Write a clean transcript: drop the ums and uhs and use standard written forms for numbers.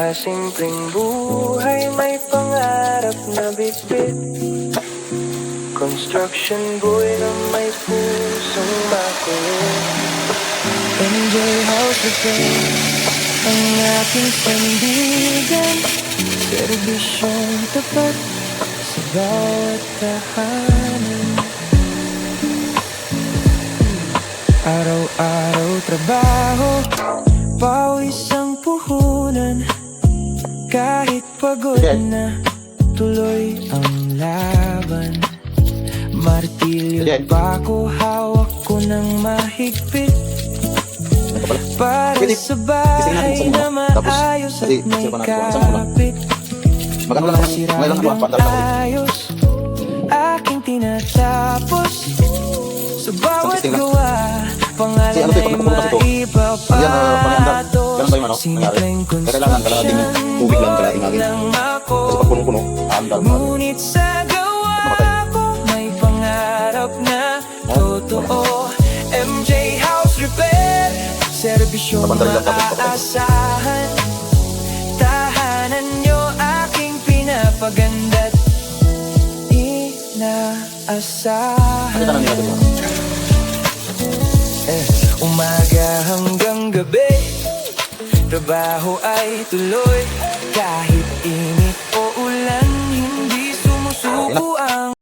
Sa simpleng buhay may pangarap na bitbit. Construction boy na may pusong makulit. MJ House Repair ang aking sandigan. Serbisyong tapat sa bawat tahanan. Araw-araw trabaho, pawis ang puhunan. Kahit pagod na, tuloy ang laban. Martilyo pa ko, hawak ko ng mahigpit. Para sa bahay na maayos at may kapit. Masirang ayos, aking tinatapos. Sa bawat gawa, pangalan ay maipapatos. Simpleng construction, buhay lang ako. Ngunit sa gawa ko, may pangarap na totoo. MJ House Repair, serbisyong maaasahan. Tahanan nyo aking pinapaganda't inaasahan. Umaga hanggang gabi, trabaho ay tuloy. Kahit